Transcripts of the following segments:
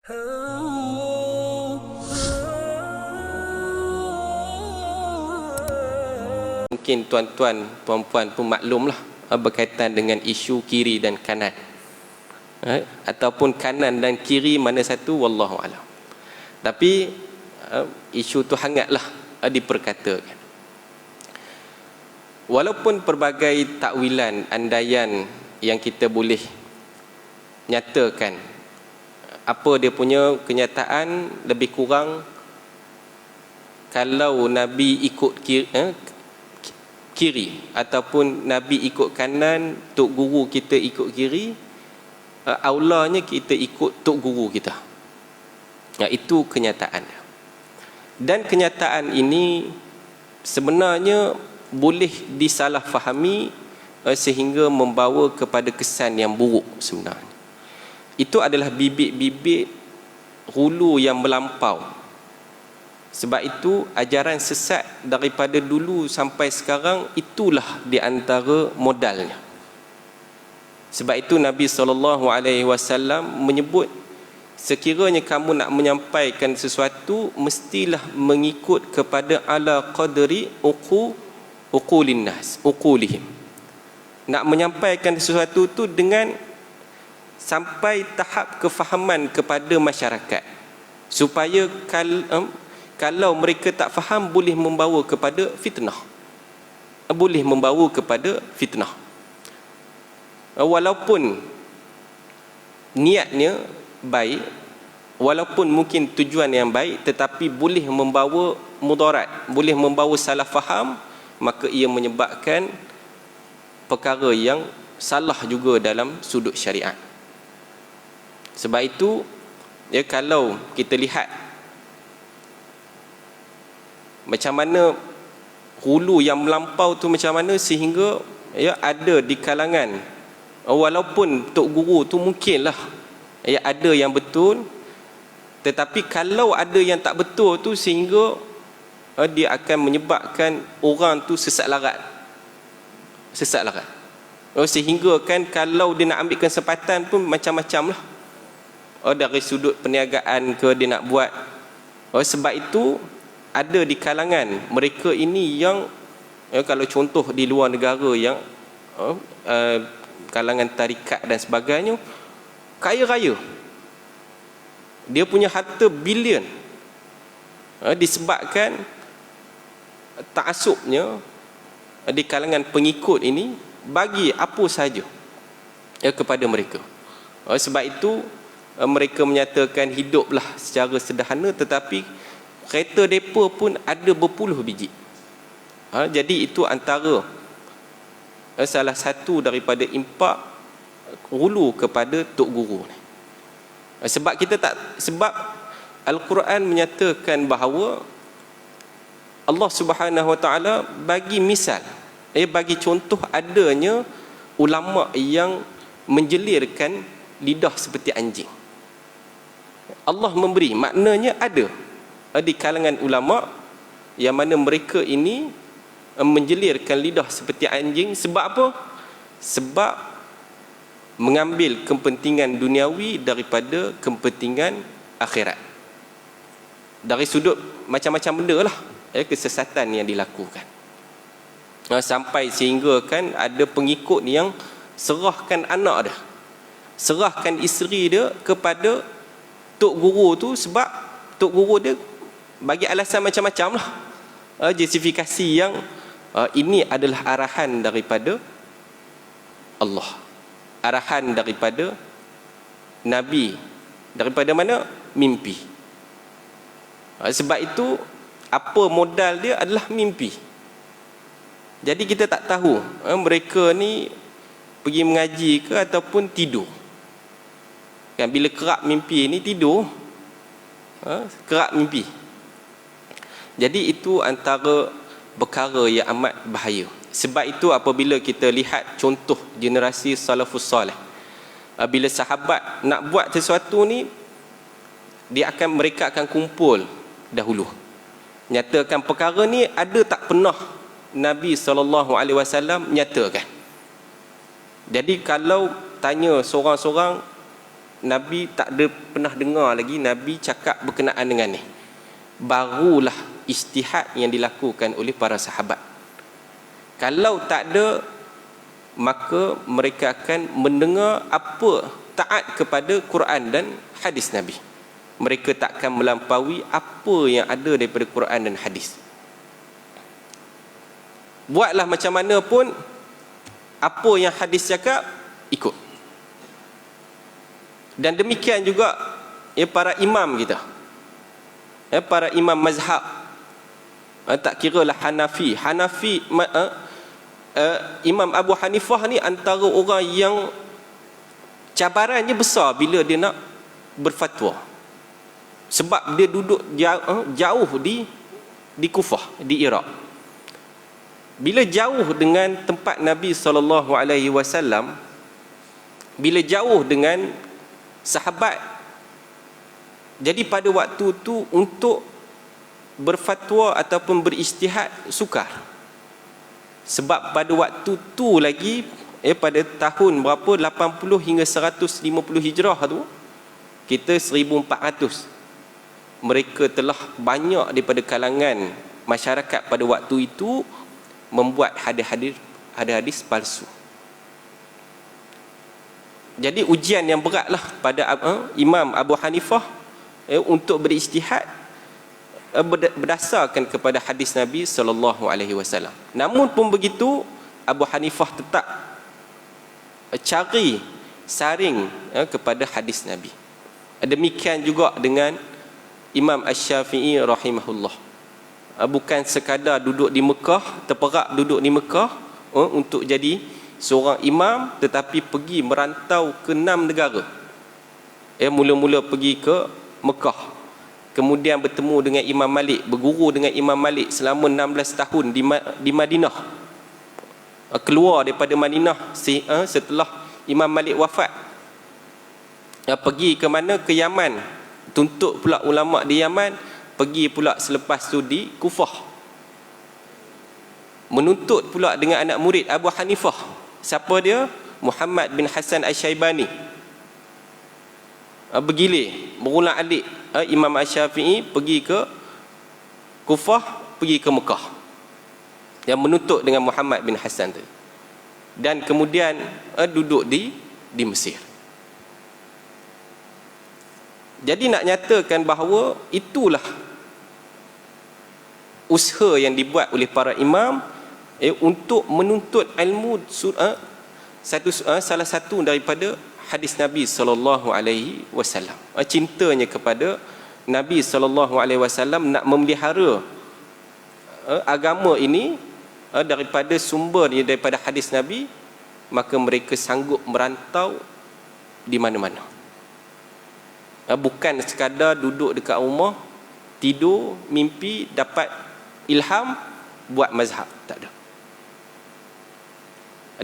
Mungkin tuan-tuan, puan-puan pun maklumlah berkaitan dengan isu kiri dan kanan, ataupun kanan dan kiri mana satu, wallahu alam. Tapi isu tu hangatlah diperkatakan. Walaupun pelbagai takwilan, andaian yang kita boleh nyatakan, apa dia punya kenyataan, lebih kurang kalau Nabi ikut kiri ataupun Nabi ikut kanan, tok guru kita ikut kiri, aulanya kita ikut tok guru kita. Itu kenyataan. Dan kenyataan ini sebenarnya boleh disalahfahami sehingga membawa kepada kesan yang buruk sebenarnya. Itu adalah bibit-bibit hulu yang melampau. Sebab itu ajaran sesat daripada dulu sampai sekarang itulah di antara modalnya. Sebab itu Nabi SAW menyebut, sekiranya kamu nak menyampaikan sesuatu, mestilah mengikut kepada ala qadri uqulin nas, uqulihim. Nak menyampaikan sesuatu tu dengan sampai tahap kefahaman kepada masyarakat, supaya kalau mereka tak faham, boleh membawa kepada fitnah. Boleh membawa kepada fitnah. Walaupun niatnya baik, walaupun mungkin tujuan yang baik, tetapi boleh membawa mudarat, boleh membawa salah faham, maka ia menyebabkan perkara yang salah juga dalam sudut syariat. Sebab itu, kalau kita lihat macam mana hulu yang melampau tu, macam mana sehingga ada di kalangan, walaupun tok guru tu mungkinlah ada yang betul, tetapi kalau ada yang tak betul tu, sehingga dia akan menyebabkan orang tu sesat larat. Sehingga kan kalau dia nak ambil kesempatan pun macam-macam lah. Dari sudut perniagaan ke dia nak buat. Sebab itu ada di kalangan mereka ini yang kalau contoh di luar negara, yang kalangan tarikat dan sebagainya, kaya raya, dia punya harta bilion, disebabkan ta'assubnya di kalangan pengikut ini bagi apa saja kepada mereka. Sebab itu mereka menyatakan hiduplah secara sederhana, tetapi kereta depa pun ada berpuluh biji. Jadi itu antara salah satu daripada impak hulu kepada tok guru ni. Sebab Al-Quran menyatakan bahawa Allah Subhanahu Wa Taala bagi misal, bagi contoh adanya ulama yang menjelirkan lidah seperti anjing. Allah memberi, maknanya ada di kalangan ulama yang mana mereka ini menjelirkan lidah seperti anjing. Sebab apa? Sebab mengambil kepentingan duniawi daripada kepentingan akhirat. Dari sudut macam-macam benda lah kesesatan yang dilakukan. Sampai sehingga kan ada pengikut yang serahkan anak dia, serahkan isteri dia kepada tok guru tu, sebab tok guru dia bagi alasan macam-macam lah, justifikasi yang ini adalah arahan daripada Allah, arahan daripada Nabi. Daripada mana? Mimpi. Sebab itu apa modal dia adalah mimpi. Jadi kita tak tahu mereka ni pergi mengaji ke ataupun tidur. Kan bila kerap mimpi ni tidur, kerap mimpi. Jadi itu antara perkara yang amat bahaya. Sebab itu apabila kita lihat contoh generasi salafus salih, bila sahabat nak buat sesuatu ni, mereka akan kumpul dahulu, nyatakan perkara ni ada tak pernah Nabi SAW nyatakan. Jadi kalau tanya seorang-seorang, Nabi tak ada pernah dengar lagi Nabi cakap berkenaan dengan ni. Barulah ijtihad yang dilakukan oleh para sahabat. Kalau tak ada, maka mereka akan mendengar apa taat kepada Quran dan hadis Nabi. Mereka tak akan melampaui apa yang ada daripada Quran dan hadis. Buatlah macam mana pun, apa yang hadis cakap, ikut. Dan demikian juga para imam kita, para imam mazhab, tak kira lah Hanafi. Imam Abu Hanifah ni antara orang yang cabarannya besar bila dia nak berfatwa, sebab dia duduk jauh di Kufah, di Iraq. Bila jauh dengan tempat Nabi SAW, bila jauh dengan sahabat, jadi pada waktu tu untuk berfatwa ataupun berijtihad sukar. Sebab pada waktu tu lagi, pada tahun berapa, 80 hingga 150 hijrah tu, kita 1400. Mereka telah banyak daripada kalangan masyarakat pada waktu itu membuat hadis palsu. Jadi ujian yang beratlah pada Imam Abu Hanifah untuk berijtihad berdasarkan kepada hadis Nabi SAW. Namun pun begitu, Abu Hanifah tetap cari saring kepada hadis Nabi. Demikian juga dengan Imam Asy-Syafi'i rahimahullah. Bukan sekadar duduk di Mekah, terperak duduk di Mekah untuk jadi seorang imam, tetapi pergi merantau ke 6 negara. Mula-mula pergi ke Mekah, kemudian bertemu dengan Imam Malik, berguru dengan Imam Malik selama 16 tahun di Madinah. Keluar daripada Madinah setelah Imam Malik wafat. Pergi ke mana? Ke Yaman, tuntut pula ulama di Yaman. Pergi pula selepas tu di Kufah, menuntut pula dengan anak murid Abu Hanifah. Siapa dia? Muhammad bin Hasan Asy-Syaibani. Bergilir, berulang-alik. Imam Asy-Syafi'i pergi ke Kufah, pergi ke Mekah, yang menuntut dengan Muhammad bin Hasan tu. Dan kemudian duduk di Mesir. Jadi nak nyatakan bahawa itulah usaha yang dibuat oleh para imam untuk menuntut ilmu, salah satu daripada hadis Nabi SAW. Cintanya kepada Nabi SAW, nak memelihara agama ini daripada sumbernya, daripada hadis Nabi, maka mereka sanggup merantau di mana-mana. Bukan sekadar duduk dekat rumah, tidur, mimpi, dapat ilham, buat mazhab. Tak ada.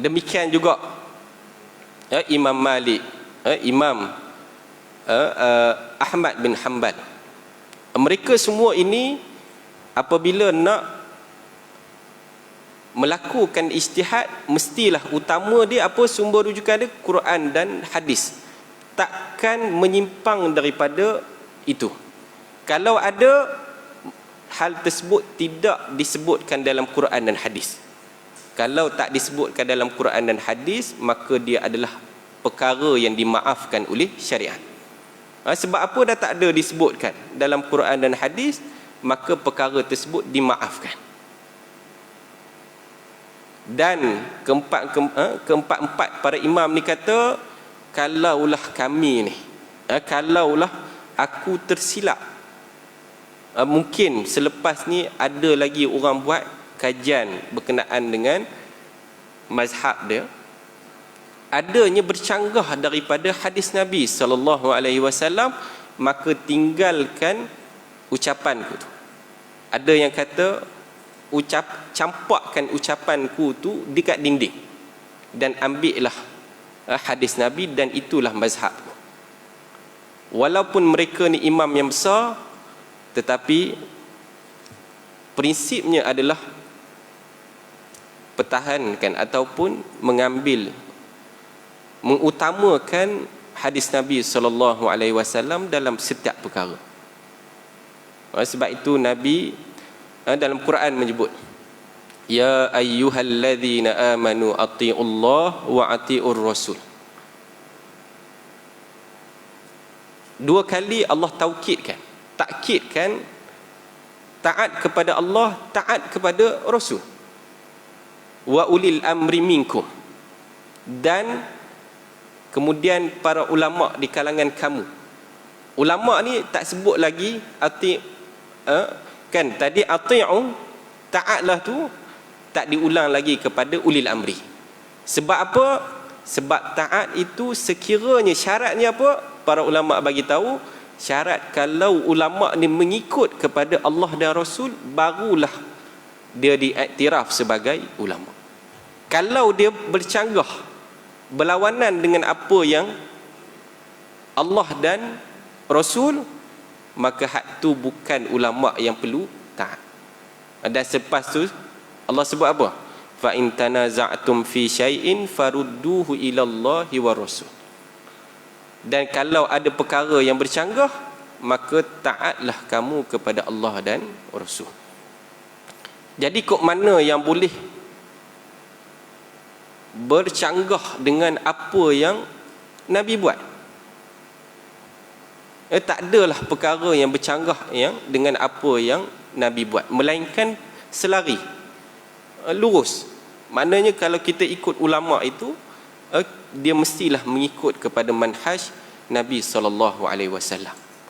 Demikian juga Imam Malik, Imam Ahmad bin Hanbal. Mereka semua ini apabila nak melakukan ijtihad, mestilah utama dia apa? Sumber rujukan dia Quran dan hadis. Takkan menyimpang daripada itu. Kalau ada, hal tersebut tidak disebutkan dalam Quran dan hadis. Kalau tak disebutkan dalam Quran dan hadis, maka dia adalah perkara yang dimaafkan oleh syariat. Sebab apa dah tak ada disebutkan dalam Quran dan hadis, maka perkara tersebut dimaafkan. Dan keempat-empat para imam ni kata, kalaulah kami ni, kalaulah aku tersilap, mungkin selepas ni ada lagi orang buat kajian berkenaan dengan mazhab dia, adanya bercanggah daripada hadis Nabi SAW, maka tinggalkan ucapanku tu. Ada yang kata campakkan ucapanku tu dekat dinding dan ambillah hadis Nabi, dan itulah mazhab. Walaupun mereka ni imam yang besar, tetapi prinsipnya adalah pertahankan ataupun mengutamakan hadis Nabi SAW dalam setiap perkara. Sebab itu Nabi dalam Quran menyebut, ya ayyuhalladzina amanu atiiullah wa atiiur rasul. Dua kali Allah takkidkan taat kepada Allah, taat kepada Rasul. Wa ulil amri minkum, dan kemudian para ulama di kalangan kamu. Ulama ni tak sebut lagi kan tadi ati'u, taatlah tu tak diulang lagi kepada ulil amri. Sebab apa? Sebab taat itu sekiranya syaratnya apa? Para ulama bagi tahu, syarat kalau ulama ni mengikut kepada Allah dan Rasul, barulah dia diiktiraf sebagai ulama. Kalau dia bercanggah, berlawanan dengan apa yang Allah dan Rasul, maka hak tu bukan ulama yang perlu taat. Dan selepas tu Allah sebut apa? Fa in tanaza'tum fi syai'in farudduhu ila Allahi wa Rasul. Dan kalau ada perkara yang bercanggah, maka taatlah kamu kepada Allah dan Rasul. Jadi kok mana yang boleh bercanggah dengan apa yang Nabi buat? Tak adalah perkara yang bercanggah yang dengan apa yang Nabi buat, melainkan selari, lurus. Maknanya kalau kita ikut ulama itu, dia mestilah mengikut kepada manhaj Nabi SAW.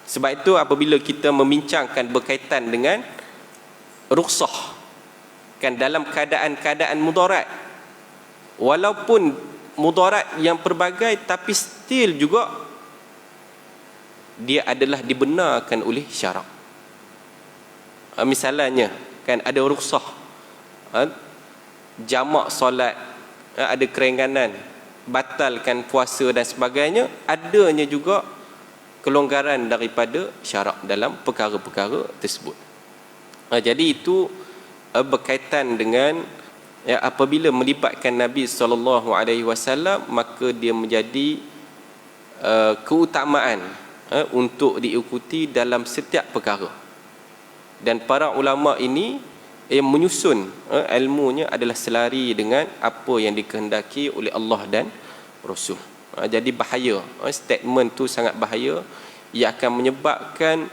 Sebab itu apabila kita membincangkan berkaitan dengan rukhsah, kan dalam keadaan-keadaan mudarat, walaupun mudarat yang pelbagai, tapi still juga dia adalah dibenarkan oleh syarak. Misalnya kan ada rukhsah jamak solat, ada keringanan, batalkan puasa dan sebagainya, adanya juga kelonggaran daripada syarak dalam perkara-perkara tersebut. Jadi itu berkaitan dengan apabila melibatkan Nabi SAW, maka dia menjadi keutamaan untuk diikuti dalam setiap perkara. Dan para ulama ini yang menyusun ilmunya adalah selari dengan apa yang dikehendaki oleh Allah dan Rasul. Jadi bahaya, statement tu sangat bahaya. Ia akan menyebabkan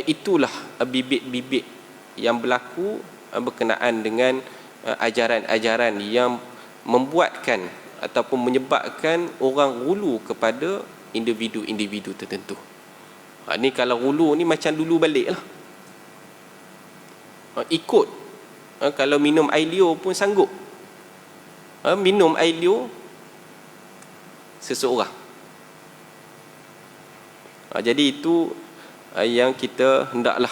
itulah bibit-bibit yang berlaku berkenaan dengan ajaran-ajaran yang membuatkan ataupun menyebabkan orang gulu kepada individu-individu tertentu. Ni kalau gulu ni macam dulu balik lah. Ikut, kalau minum air liur pun sanggup minum air liur seseorang. Jadi itu yang kita hendaklah,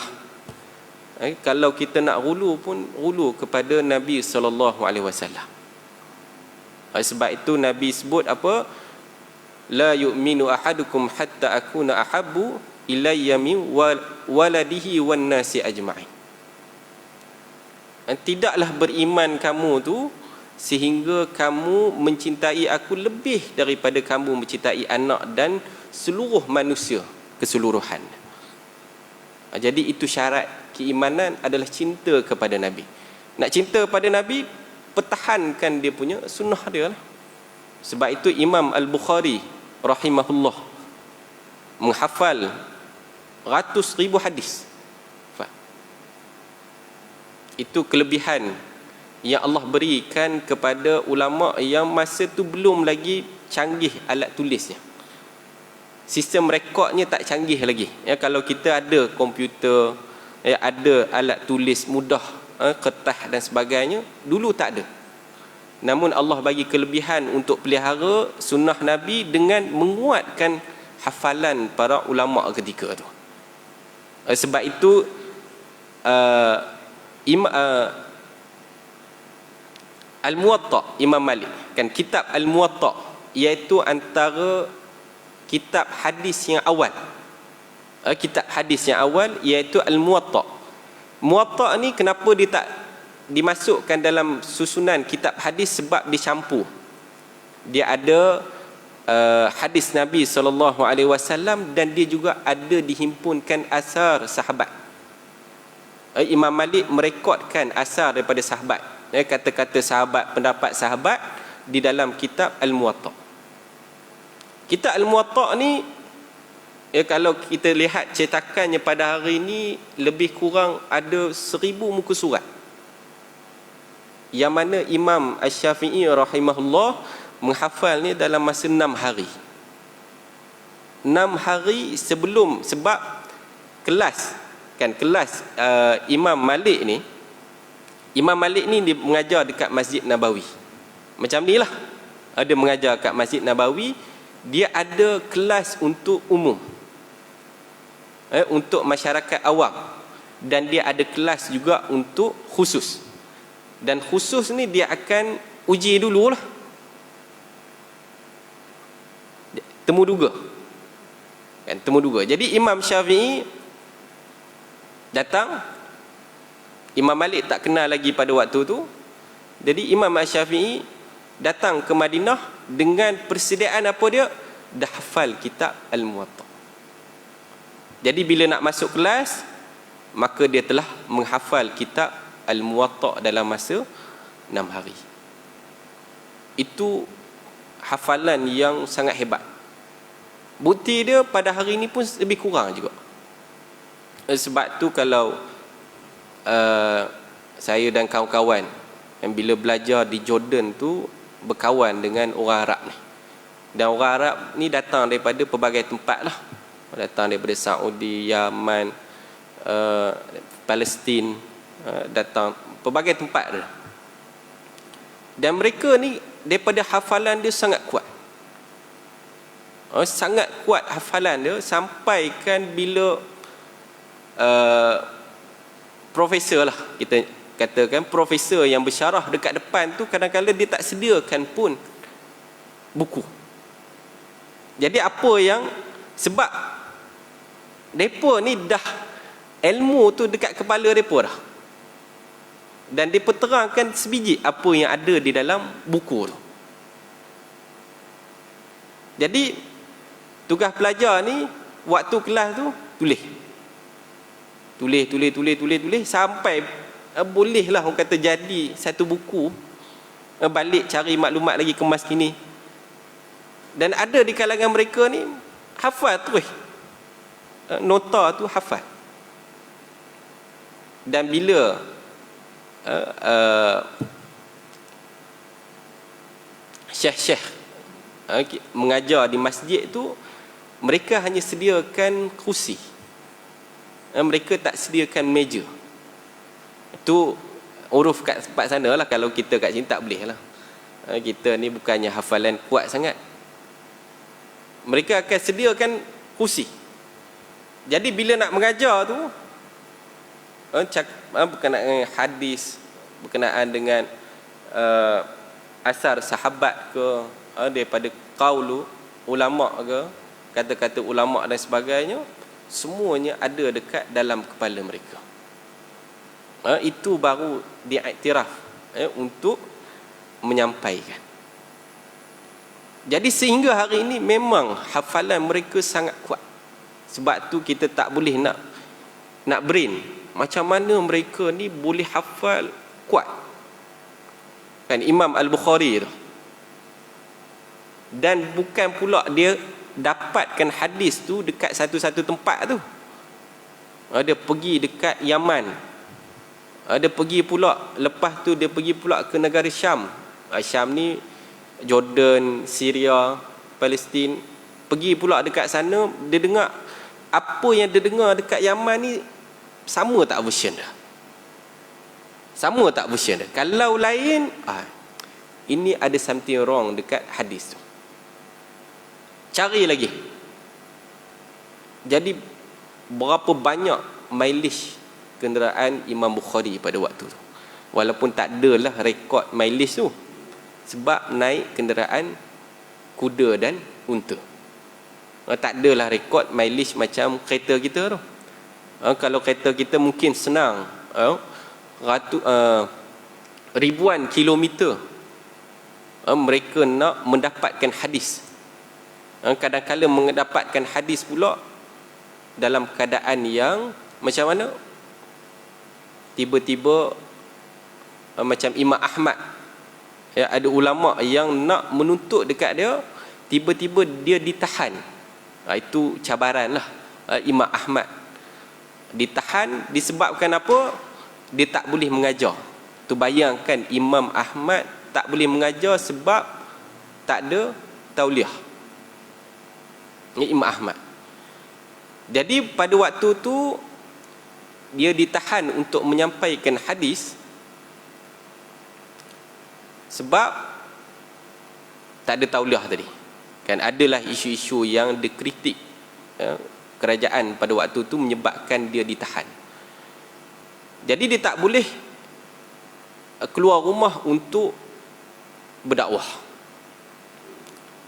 kalau kita nak gulu pun gulu kepada Nabi SAW. Sebab itu Nabi sebut apa? La yu'minu ahadukum hatta akuna ahabbu ilayya min waladihi wan nasi ajma'in. Tidaklah beriman kamu tu sehingga kamu mencintai aku lebih daripada kamu mencintai anak dan seluruh manusia keseluruhan. Jadi itu syarat keimanan adalah cinta kepada Nabi. Nak cinta pada Nabi, pertahankan dia punya sunnah dia lah. Sebab itu Imam Al-Bukhari rahimahullah menghafal ratus ribu hadis. Itu kelebihan yang Allah berikan kepada ulama yang masa tu belum lagi canggih alat tulisnya. Sistem rekodnya tak canggih lagi. Kalau kita ada komputer, ada alat tulis mudah, kertas dan sebagainya, dulu tak ada. Namun Allah bagi kelebihan untuk pelihara sunnah Nabi dengan menguatkan hafalan para ulama ketika tu. Sebab itu Al-Muwatta Imam Malik, kan kitab Al-Muwatta, iaitu antara kitab hadis yang awal. Kitab hadis yang awal iaitu Al-Muwatta. Muwatta ni kenapa dia tak dimasukkan dalam susunan kitab hadis? Sebab dicampur. Dia ada hadis Nabi SAW, dan dia juga ada dihimpunkan asar sahabat. Imam Malik merekodkan asar daripada sahabat, kata-kata sahabat, pendapat sahabat di dalam kitab Al-Muwatta. Kitab Al-Muwatta ni, kalau kita lihat cetakannya pada hari ini, lebih kurang ada 1000 muka surat, yang mana Imam Asy-Syafi'i rahimahullah menghafal ni dalam masa 6 hari. 6 hari sebelum, sebab kelas Imam Malik ni, dia mengajar dekat Masjid Nabawi. Macam ni lah, ada mengajar kat Masjid Nabawi. Dia ada kelas untuk umum, untuk masyarakat awam, dan dia ada kelas juga untuk khusus. Dan khusus ni dia akan uji dululah, temu duga. Jadi Imam Syafi'i datang, Imam Malik tak kenal lagi pada waktu tu. Jadi Imam Syafi'i datang ke Madinah dengan persediaan apa dia? Dah hafal kitab Al-Muwatta. Jadi bila nak masuk kelas, maka dia telah menghafal kitab Al-Muwatta dalam masa 6 hari. Itu hafalan yang sangat hebat. Bukti dia pada hari ini pun lebih kurang juga. Sebab tu kalau saya dan kawan-kawan yang bila belajar di Jordan tu berkawan dengan orang Arab ni, dan orang Arab ni datang daripada pelbagai tempat lah, datang daripada Saudi, Yaman, Palestin, datang pelbagai tempat dia. Dan mereka ni daripada hafalan dia sangat kuat. Sangat kuat hafalan dia, sampaikan bila profesor lah, kita katakan profesor yang bersyarah dekat depan tu, kadang-kadang dia tak sediakan pun buku. Jadi apa yang, sebab mereka ni dah ilmu tu dekat kepala mereka dah, dan dia terangkan sebiji apa yang ada di dalam buku tu. Jadi tugas pelajar ni waktu kelas tu tulis sampai bolehlah orang kata jadi satu buku, balik cari maklumat lagi kemas kini. Dan ada di kalangan mereka ni hafal terus, nota tu hafal. Dan bila syekh-syekh mengajar di masjid tu, mereka hanya sediakan kerusi, mereka tak sediakan meja. Itu uruf kat tempat sana lah. Kalau kita kat sini tak boleh lah. Kita ni bukannya hafalan kuat sangat. Mereka akan sediakan kerusi. Jadi bila nak mengajar tu, berkenaan dengan hadis, berkenaan dengan asar sahabat ke, daripada qaulu ulama ke, kata-kata ulama dan sebagainya, semuanya ada dekat dalam kepala mereka. Itu baru diiktiraf untuk menyampaikan. Jadi sehingga hari ini memang hafalan mereka sangat kuat. Sebab tu kita tak boleh nak brain macam mana mereka ni boleh hafal kuat. Kan Imam Al-Bukhari tu, dan bukan pula dia dapatkan hadis tu dekat satu-satu tempat tu. Dia pergi dekat Yaman, dia pergi pula, lepas tu dia pergi pula ke negara Syam. Syam ni Jordan, Syria, Palestin. Pergi pula dekat sana, dia dengar apa yang dia dengar dekat Yaman ni sama tak version dah. Sama tak version dah. Kalau lain, ini ada something wrong dekat hadis tu. Cari lagi. Jadi berapa banyak mileage kenderaan Imam Bukhari pada waktu tu. Walaupun tak adalah rekod mileage tu, sebab naik kenderaan kuda dan unta. Tak adalah rekod mileage macam kereta kita tu. Kalau kereta kita mungkin senang, ribuan kilometer mereka nak mendapatkan hadis. Kadang-kadang mendapatkan hadis pula dalam keadaan yang macam mana? Tiba-tiba macam Imam Ahmad, ya, ada ulama yang nak menuntut dekat dia, tiba-tiba dia ditahan. Itu cabaran lah. Imam Ahmad ditahan disebabkan apa? Dia tak boleh mengajar. Tu bayangkan Imam Ahmad tak boleh mengajar sebab tak ada tauliah. Ini Imam Ahmad. Jadi pada waktu tu dia ditahan untuk menyampaikan hadis sebab tak ada tauliah tadi. Kan adalah isu-isu yang dikritik kerajaan pada waktu tu menyebabkan dia ditahan. Jadi dia tak boleh keluar rumah untuk berdakwah.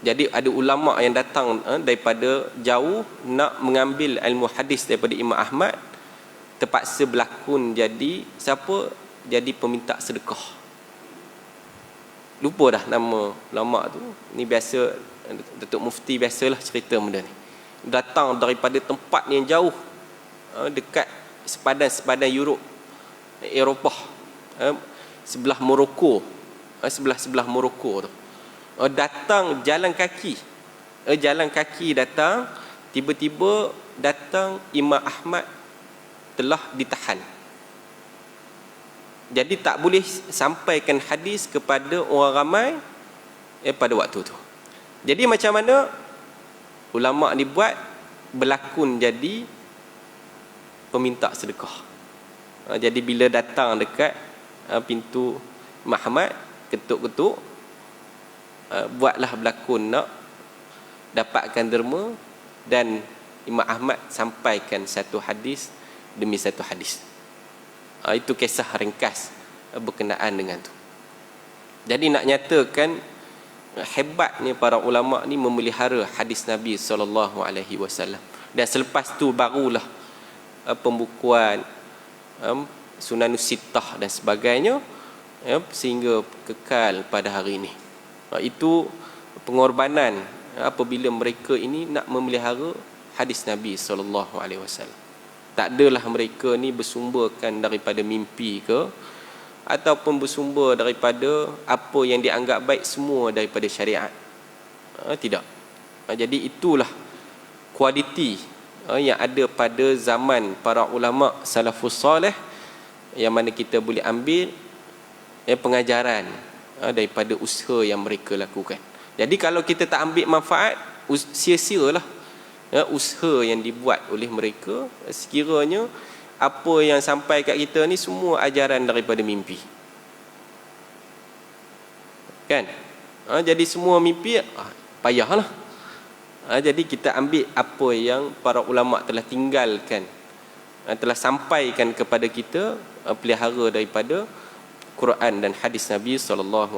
Jadi ada ulama yang datang daripada jauh nak mengambil ilmu hadis daripada Imam Ahmad, terpaksa berlakon jadi siapa? Jadi peminta sedekah. Lupa dah nama ulama tu. Ni biasa Datuk Mufti biasalah cerita benda ni. Datang daripada tempat yang jauh, dekat sepadan Europe, Eropah, sebelah Morocco, sebelah Morocco tu. Datang jalan kaki datang, tiba-tiba datang Imam Ahmad telah ditahan. Jadi tak boleh sampaikan hadis kepada orang ramai pada waktu tu. Jadi macam mana ulama ni buat? Berlakon jadi peminta sedekah. Jadi bila datang dekat pintu Imam Ahmad, ketuk-ketuk, buatlah berlakon nak dapatkan derma, dan Imam Ahmad sampaikan satu hadis demi satu hadis. Itu kisah ringkas berkenaan dengan tu. Jadi nak nyatakan hebatnya para ulama ni memelihara hadis Nabi SAW. Dan selepas tu barulah pembukuan Sunanus Sittah dan sebagainya, sehingga kekal pada hari ini. Itu pengorbanan apabila mereka ini nak memelihara hadis Nabi SAW. Tak adalah mereka ni bersumberkan daripada mimpi ke, ataupun bersumber daripada apa yang dianggap baik semua daripada syariat. Tidak. Jadi itulah kualiti yang ada pada zaman para ulama salafus soleh, yang mana kita boleh ambil pengajaran daripada usaha yang mereka lakukan. Jadi kalau kita tak ambil manfaat, sia-sialah usaha yang dibuat oleh mereka. Sekiranya apa yang sampai kat kita ni semua ajaran daripada mimpi, kan? Jadi semua mimpi, payahlah. Jadi kita ambil apa yang para ulama telah tinggalkan, telah sampaikan kepada kita, pelihara daripada Quran dan hadis Nabi SAW.